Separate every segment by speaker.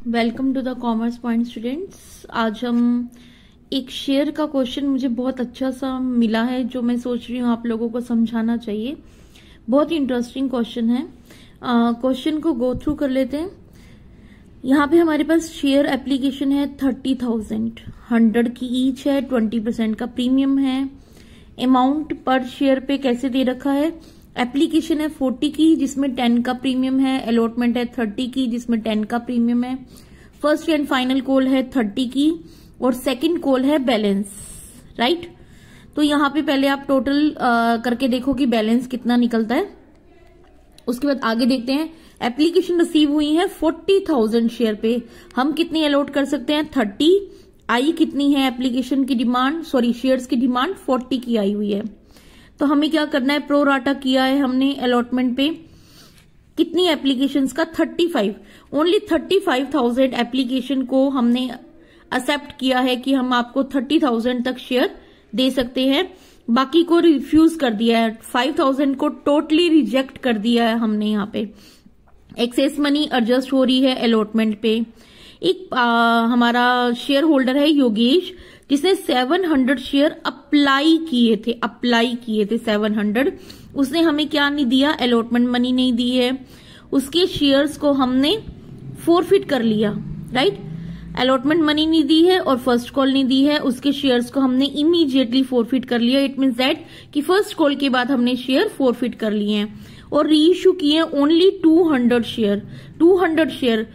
Speaker 1: Welcome to the commerce point students. आज हम एक शेयर का क्वेश्चन मुझे बहुत अच्छा सा मिला है जो मैं सोच रही हूँ आप लोगों को समझाना चाहिए। बहुत ही इंटरेस्टिंग क्वेश्चन है। क्वेश्चन को गो थ्रू कर लेते हैं। यहाँ पे हमारे पास शेयर एप्लीकेशन है 30,000, 100 की ईच है, 20% का प्रीमियम है। अमाउंट पर शेयर पे कैसे दे रखा है, एप्लीकेशन है 40 की जिसमें 10 का प्रीमियम है, अलॉटमेंट है 30 की जिसमें 10 का प्रीमियम है, फर्स्ट एंड फाइनल कॉल है 30 की और सेकंड कॉल है बैलेंस, राइट। तो यहाँ पे पहले आप टोटल करके देखो कि बैलेंस कितना निकलता है। उसके बाद आगे देखते हैं। एप्लीकेशन रिसीव हुई है 40,000 शेयर पे, हम कितनी अलॉट कर सकते हैं 30। आई कितनी है एप्लीकेशन की डिमांड, सॉरी शेयर्स की डिमांड 40 की आई हुई है। तो हमें क्या करना है, प्रो राटा किया है हमने अलॉटमेंट पे कितनी एप्लीकेशंस का 35। ओनली 35,000 एप्लीकेशन को हमने एक्सेप्ट किया है कि हम आपको 30,000 तक शेयर दे सकते हैं। बाकी को रिफ्यूज कर दिया है, 5,000 को टोटली रिजेक्ट कर दिया है हमने। यहाँ पे एक्सेस मनी एडजस्ट हो रही है अलॉटमेंट पे। एक हमारा शेयर होल्डर है योगेश जिसने 700 शेयर अप्लाई किए थे 700। उसने हमें क्या नहीं दिया, अलॉटमेंट मनी नहीं दी है। उसके शेयर्स को हमने फोरफिट कर लिया, राइट। अलॉटमेंट मनी नहीं दी है और फर्स्ट कॉल नहीं दी है, उसके शेयर्स को हमने इमीडिएटली फोरफिट कर लिया। इट मीन्स दैट कि फर्स्ट कॉल के बाद हमने शेयर फोरफिट कर लिए हैं और री इश्यू किए ओनली 200 शेयर। 200 शेयर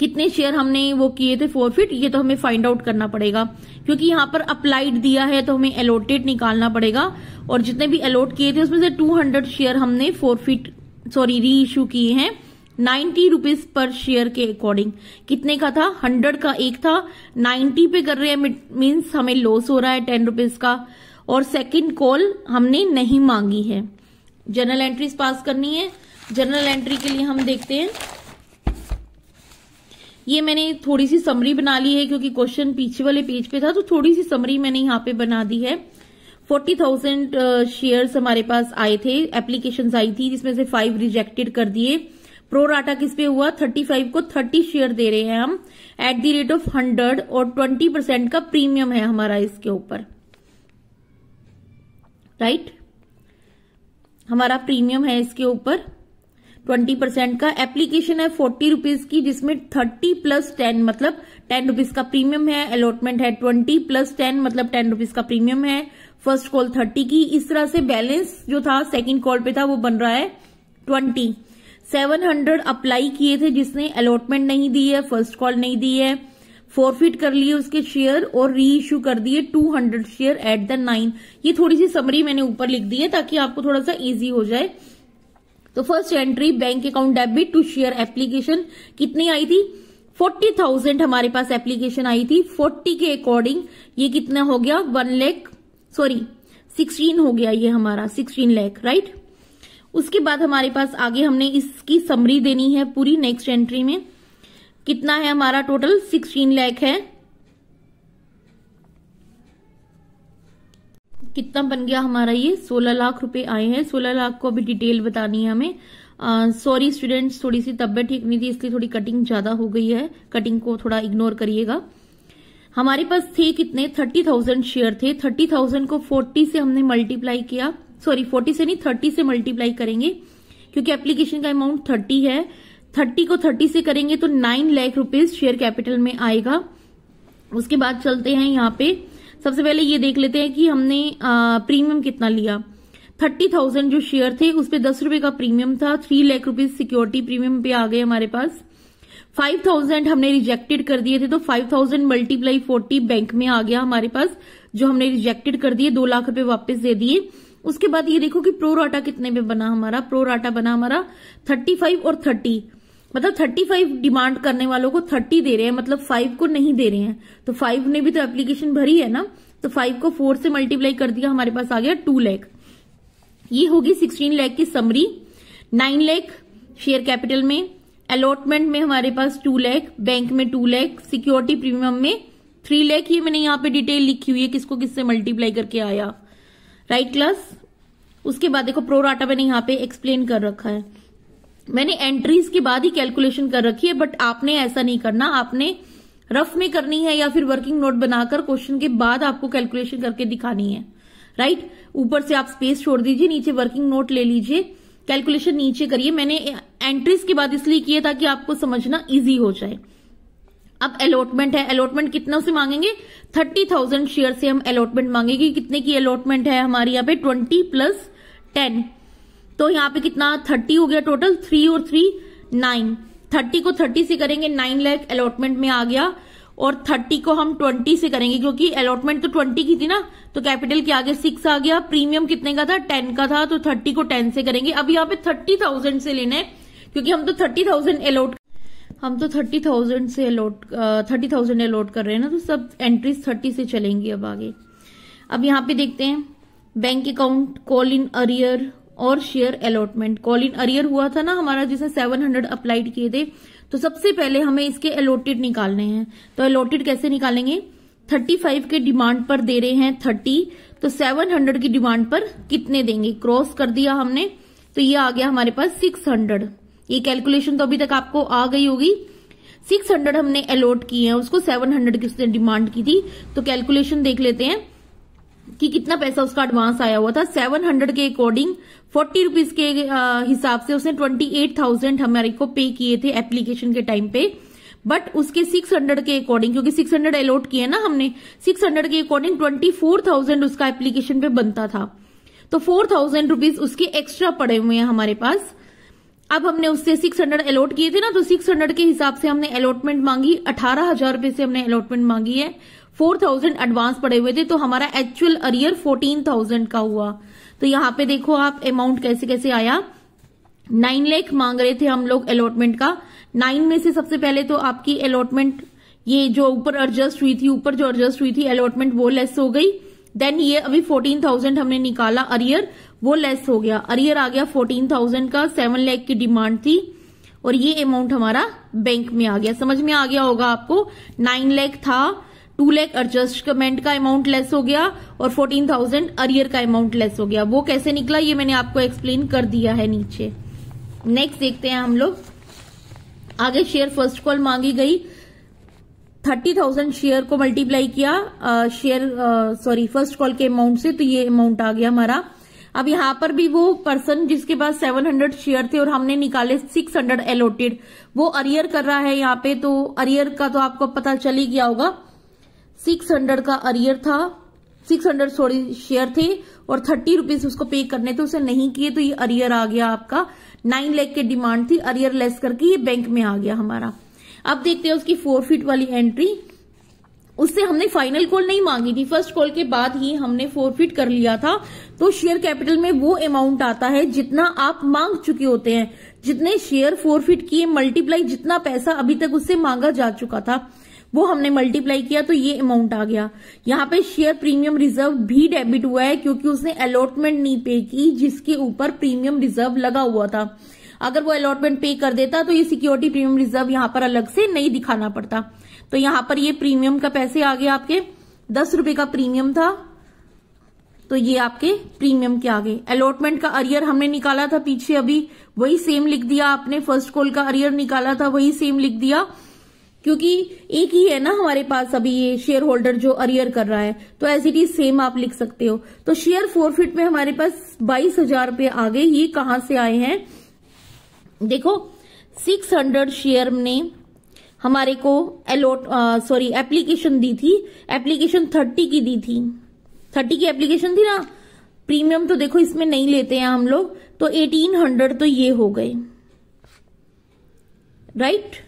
Speaker 1: कितने शेयर हमने वो किए थे फोरफिट, ये तो हमें फाइंड आउट करना पड़ेगा क्योंकि यहाँ पर अप्लाइड दिया है तो हमें अलॉटेड निकालना पड़ेगा। और जितने भी अलॉट किए थे उसमें से 200 शेयर हमने री इश्यू किए हैं 90 रुपीज पर शेयर के अकॉर्डिंग। कितने का था, 100 का एक था, 90 पे कर रहे हैं मीन्स हमें लॉस हो रहा है 10 रुपीज का। और सेकंड कॉल हमने नहीं मांगी है। जर्नल एंट्रीज पास करनी है। जर्नल एंट्री के लिए हम देखते हैं, ये मैंने थोड़ी सी समरी बना ली है क्योंकि क्वेश्चन पीछे वाले पेज पे था, तो थोड़ी सी समरी मैंने यहाँ पे बना दी है। 40,000 शेयर्स हमारे पास आए थे, एप्लीकेशंस आई थी जिसमें से 5 रिजेक्टेड कर दिए। प्रो राटा किस पे हुआ, 35 को 30 शेयर दे रहे हैं हम एट द रेट ऑफ 100 और 20% का प्रीमियम है हमारा इसके ऊपर, राइट। हमारा प्रीमियम है इसके ऊपर 20% का। एप्लीकेशन है 40 रुपीज की जिसमें 30 प्लस 10 मतलब 10 रुपीज का प्रीमियम है। अलॉटमेंट है 20 प्लस 10 मतलब 10 रुपीज का प्रीमियम है। फर्स्ट कॉल 30 की। इस तरह से बैलेंस जो था सेकंड कॉल पे था वो बन रहा है 20। 700 अप्लाई किए थे जिसने अलॉटमेंट नहीं दी है, फर्स्ट कॉल नहीं दी है, फोरफिट कर लिए उसके शेयर और री इश्यू कर दिए 200 शेयर एट द 9। ये थोड़ी सी समरी मैंने ऊपर लिख दी है ताकि आपको थोड़ा सा इजी हो जाए। तो first entry bank account debit to share application कितनी आई थी, 40,000 हमारे पास एप्लीकेशन आई थी। 40 के अकॉर्डिंग ये कितना हो गया, 16 हो गया ये हमारा 16 लाख, राइट। उसके बाद हमारे पास आगे हमने इसकी समरी देनी है पूरी। नेक्स्ट एंट्री में कितना है हमारा टोटल, 16 लाख है। कितना बन गया हमारा, ये 16 लाख रुपए आए हैं। 16 लाख को अभी डिटेल बतानी है हमें। सॉरी स्टूडेंट्स, थोड़ी सी तबियत ठीक नहीं थी इसलिए थोड़ी कटिंग ज्यादा हो गई है, कटिंग को थोड़ा इग्नोर करिएगा। हमारे पास थे कितने, 30,000 शेयर थे। 30,000 को 40 से हमने मल्टीप्लाई किया, सॉरी 40 से नहीं 30 से मल्टीप्लाई करेंगे क्योंकि एप्लीकेशन का अमाउंट 30 है। 30 को 30 से करेंगे तो 9 लाख रुपीज शेयर कैपिटल में आएगा। उसके बाद चलते हैं यहाँ पे, सबसे पहले ये देख लेते हैं कि हमने प्रीमियम कितना लिया। 30,000 जो शेयर थे उस पे 10 रुपए का प्रीमियम था, 3 लाख रुपीज सिक्योरिटी प्रीमियम पे आ गए हमारे पास। 5,000 हमने रिजेक्टेड कर दिए थे तो 5,000 मल्टीप्लाई 40 बैंक में आ गया हमारे पास, जो हमने रिजेक्टेड कर दिए, 2 लाख रुपए वापस दे दिए। उसके बाद ये देखो कि प्रो राटा कितने पे बना हमारा, प्रो राटा बना हमारा 35 और 30, मतलब 35 डिमांड करने वालों को 30 दे रहे हैं, मतलब 5 को नहीं दे रहे हैं। तो 5 ने भी तो एप्लीकेशन भरी है ना, तो 5 को 4 से मल्टीप्लाई कर दिया, हमारे पास आ गया 2 लाख। ये होगी 16 लाख की समरी। 9 लाख शेयर कैपिटल में, अलॉटमेंट में हमारे पास 2 लाख, बैंक में 2 लाख, सिक्योरिटी प्रीमियम में 3 लाख। ये मैंने यहाँ पे डिटेल लिखी हुई है किसको किससे मल्टीप्लाई करके आया, राइट क्लास। उसके बाद देखो प्रो राटा मैंने यहाँ पे एक्सप्लेन कर रखा है। मैंने एंट्रीज के बाद ही कैलकुलेशन कर रखी है, बट आपने ऐसा नहीं करना, आपने रफ में करनी है या फिर वर्किंग नोट बनाकर क्वेश्चन के बाद आपको कैलकुलेशन करके दिखानी है, राइट। ऊपर से आप स्पेस छोड़ दीजिए, नीचे वर्किंग नोट ले लीजिए, कैलकुलेशन नीचे करिए। मैंने एंट्रीज के बाद इसलिए किया ताकि आपको समझना इजी हो जाए। अब अलॉटमेंट है, अलॉटमेंट कितना से मांगेंगे, 30,000 शेयर से हम अलॉटमेंट मांगेंगे। कितने की अलॉटमेंट है हमारी यहाँ पे, 20 + 10, तो यहाँ पे कितना 30 हो गया टोटल, 3 और 3 9। 30 को 30 से करेंगे 9 लाख अलॉटमेंट में आ गया, और 30 को हम 20 से करेंगे क्योंकि अलॉटमेंट तो 20 की थी ना, तो कैपिटल के आगे 6 आ गया। प्रीमियम कितने का था, 10 का था, तो 30 को 10 से करेंगे। अब यहाँ पे 30,000 से लेना है क्योंकि हम तो 30,000 अलॉट कर रहे हैं ना, तो सब एंट्रीज 30 से चलेंगी अब आगे। अब यहाँ पे देखते हैं bank account, call in arrear और share allotment. Call in arrear हुआ था ना हमारा, जिसमें 700 अप्लाइड किए थे, तो सबसे पहले हमें इसके अलॉटेड निकालने हैं। तो अलॉटेड कैसे निकालेंगे, 35 के डिमांड पर दे रहे हैं 30, तो 700 की डिमांड पर कितने देंगे, क्रॉस कर दिया हमने, तो ये आ गया हमारे पास 600। ये कैलकुलेशन तो अभी तक आपको आ गई होगी। 600 हमने अलॉट किए हैं, उसको 700 की उसने डिमांड की थी, तो कैलकुलेशन देख लेते हैं कि कितना पैसा उसका एडवांस आया हुआ था। 700 के अकॉर्डिंग 40 रुपीज के हिसाब से उसने 28,000 हमारे को पे किए थे एप्लीकेशन के टाइम पे, बट उसके 600 के अकॉर्डिंग, क्योंकि 600 अलॉट किए ना हमने, 600 के अकॉर्डिंग 24,000 उसका एप्लीकेशन पे बनता था, तो 4,000 रुपीज उसके एक्स्ट्रा पड़े हुए हैं हमारे पास। अब हमने उससे 600 अलॉट किए थे ना, तो 600 के हिसाब से हमने अलॉटमेंट मांगी, 18,000 रुपए से हमने अलॉटमेंट मांगी है, 4,000 एडवांस पड़े हुए थे, तो हमारा एक्चुअल अरियर 14,000 का हुआ। तो यहाँ पे देखो आप अमाउंट कैसे कैसे आया, 9 लाख मांग रहे थे हम लोग अलॉटमेंट का। 9 में से सबसे पहले तो आपकी अलॉटमेंट ये जो ऊपर एडजस्ट हुई थी अलॉटमेंट, वो लेस हो गई। देन ये अभी 14,000 हमने निकाला अरियर, वो लेस हो गया, अरियर आ गया 14,000 का। 7 लाख की डिमांड थी और ये अमाउंट हमारा बैंक में आ गया। समझ में आ गया होगा आपको, 9 लाख था, 2 लाख एडजस्टमेंट का अमाउंट लेस हो गया और 14,000 अरियर का अमाउंट लेस हो गया। वो कैसे निकला ये मैंने आपको एक्सप्लेन कर दिया है नीचे। नेक्स्ट देखते हैं हम लोग आगे। शेयर फर्स्ट कॉल मांगी गई, 30,000 शेयर को मल्टीप्लाई किया फर्स्ट कॉल के अमाउंट से, तो ये अमाउंट आ गया हमारा। अब यहां पर भी वो पर्सन जिसके पास 700 शेयर थे और हमने निकाले 600 अलॉटेड, वो अरियर कर रहा है यहाँ पे, तो अरियर का तो आपको पता चल ही गया होगा। 600 का अरियर था, 600 शेयर थे और 30 रुपीज उसको पे करने थे, उसे नहीं किए, तो ये अरियर आ गया आपका। 9 लाख की डिमांड थी, अरियर लेस करके ये बैंक में आ गया हमारा। अब देखते हैं उसकी फोरफिट वाली एंट्री। उससे हमने फाइनल कॉल नहीं मांगी थी, फर्स्ट कॉल के बाद ही हमने फोरफिट कर लिया था। तो शेयर कैपिटल में वो अमाउंट आता है जितना आप मांग चुके होते हैं, जितने शेयर फोरफिट किए मल्टीप्लाई जितना पैसा अभी तक उससे मांगा जा चुका था वो हमने मल्टीप्लाई किया, तो ये अमाउंट आ गया। यहाँ पे शेयर प्रीमियम रिजर्व भी डेबिट हुआ है क्योंकि उसने अलॉटमेंट नहीं पे की जिसके ऊपर प्रीमियम रिजर्व लगा हुआ था। अगर वो अलॉटमेंट पे कर देता तो ये सिक्योरिटी प्रीमियम रिजर्व यहाँ पर अलग से नहीं दिखाना पड़ता। तो यहाँ पर ये प्रीमियम का पैसे आ गए आपके, 10 रुपए का प्रीमियम था, तो ये आपके प्रीमियम के आ गए। अलॉटमेंट का अरियर हमने निकाला था पीछे, अभी वही सेम लिख दिया आपने। फर्स्ट कॉल का अरियर निकाला था, वही सेम लिख दिया, क्योंकि एक ही है ना हमारे पास अभी ये शेयर होल्डर जो अरियर कर रहा है, तो एज इट इज सेम आप लिख सकते हो। तो शेयर फोरफिट में हमारे पास 22,000 रुपए आ गए। ये कहां से आए हैं देखो, 600 शेयर ने हमारे को एप्लीकेशन दी थी, एप्लीकेशन 30 की दी थी, 30 की एप्लीकेशन थी ना। प्रीमियम तो देखो इसमें नहीं लेते हैं हम लोग, तो 1800 तो ये हो गए, राइट।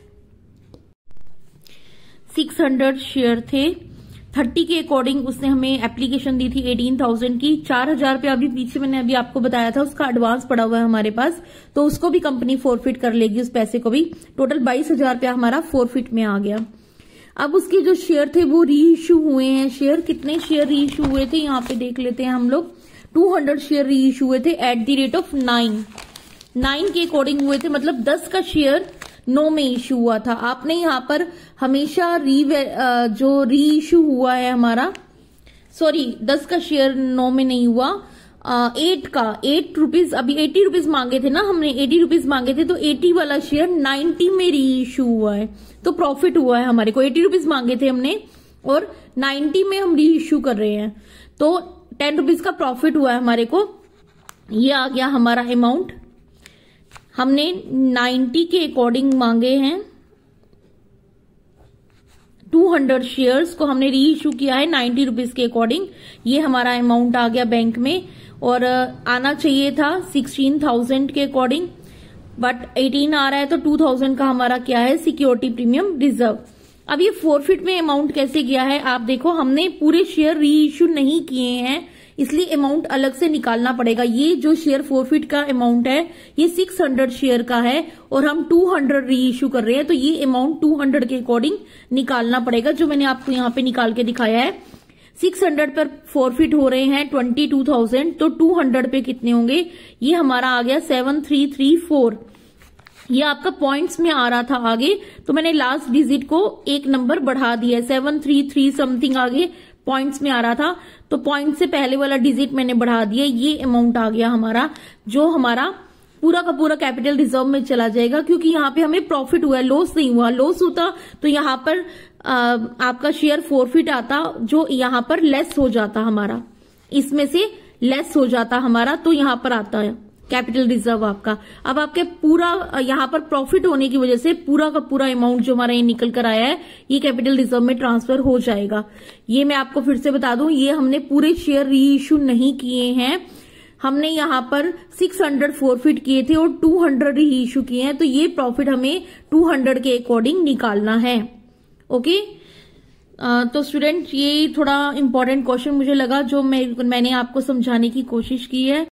Speaker 1: 600 शेयर थे, 30 के अकॉर्डिंग उसने हमें एप्लीकेशन दी थी 18,000 की। 4,000 रुपये अभी पीछे मैंने अभी आपको बताया था उसका एडवांस पड़ा हुआ है हमारे पास, तो उसको भी कंपनी फोरफिट कर लेगी, उस पैसे को भी। टोटल 22,000 रुपया हमारा फोरफिट में आ गया। अब उसके जो शेयर थे वो री इश्यू हुए हैं। शेयर कितने शेयर री इश्यू हुए थे यहाँ पे देख लेते हैं हम लोग। 200 शेयर री इश्यू हुए थे एट द रेट ऑफ 9 के अकॉर्डिंग हुए थे, मतलब 10 का शेयर 9 में इश्यू हुआ था। आपने यहाँ पर हमेशा जो री इश्यू हुआ है हमारा, 10 का शेयर 9 में नहीं हुआ, 8 रुपीज, अभी 80 रुपीज मांगे थे ना हमने, 80 रुपीज मांगे थे, तो 80 वाला शेयर 90 में री इश्यू हुआ है, तो प्रॉफिट हुआ है हमारे को। 80 रुपीज मांगे थे हमने और 90 में हम री इश्यू कर रहे हैं, तो 10 रुपीज का प्रॉफिट हुआ है हमारे को। ये आ गया हमारा अमाउंट। हमने 90 के अकॉर्डिंग मांगे हैं, 200 शेयर्स को हमने री इश्यू किया है 90 रुपीज के अकॉर्डिंग। ये हमारा अमाउंट आ गया बैंक में, और आना चाहिए था 16,000 के अकॉर्डिंग, बट 18 आ रहा है, तो 2,000 का हमारा क्या है, सिक्योरिटी प्रीमियम रिजर्व। अब ये फोरफिट में अमाउंट कैसे गया है, आप देखो, हमने पूरे शेयर री इश्यू नहीं किए हैं, इसलिए अमाउंट अलग से निकालना पड़ेगा। ये जो शेयर फोरफिट का अमाउंट है ये 600 शेयर का है, और हम 200 री इश्यू कर रहे हैं, तो ये अमाउंट 200 के अकॉर्डिंग निकालना पड़ेगा, जो मैंने आपको यहाँ पे निकाल के दिखाया है। 600 पर फोरफिट हो रहे हैं 22,000, तो 200 पे कितने होंगे, ये हमारा आ गया 7334। ये आपका पॉइंट्स में आ रहा था आगे, तो मैंने लास्ट डिजिट को एक नंबर बढ़ा दिया, 733 समथिंग आगे पॉइंट्स में आ रहा था, तो पॉइंट से पहले वाला डिजिट मैंने बढ़ा दिया। ये अमाउंट आ गया हमारा, जो हमारा पूरा का पूरा कैपिटल रिजर्व में चला जाएगा, क्योंकि यहाँ पे हमें प्रॉफिट हुआ है, लॉस नहीं हुआ। लॉस होता तो यहाँ पर आपका शेयर फोरफिट आता, जो यहाँ पर लेस हो जाता हमारा, इसमें से लेस हो जाता हमारा, तो यहाँ पर आता है कैपिटल रिजर्व आपका। अब आपके पूरा यहाँ पर प्रॉफिट होने की वजह से पूरा का पूरा अमाउंट जो हमारा ये निकल कर आया है, ये कैपिटल रिजर्व में ट्रांसफर हो जाएगा। ये मैं आपको फिर से बता दूं, ये हमने पूरे शेयर री इश्यू नहीं किए हैं, हमने यहाँ पर 600 फोरफिट किए थे और 200 री इश्यू किए हैं, तो ये प्रॉफिट हमें 200 के अकॉर्डिंग निकालना है। ओके, तो स्टूडेंट, ये थोड़ा इंपॉर्टेंट क्वेश्चन मुझे लगा, जो मैंने आपको समझाने की कोशिश की है।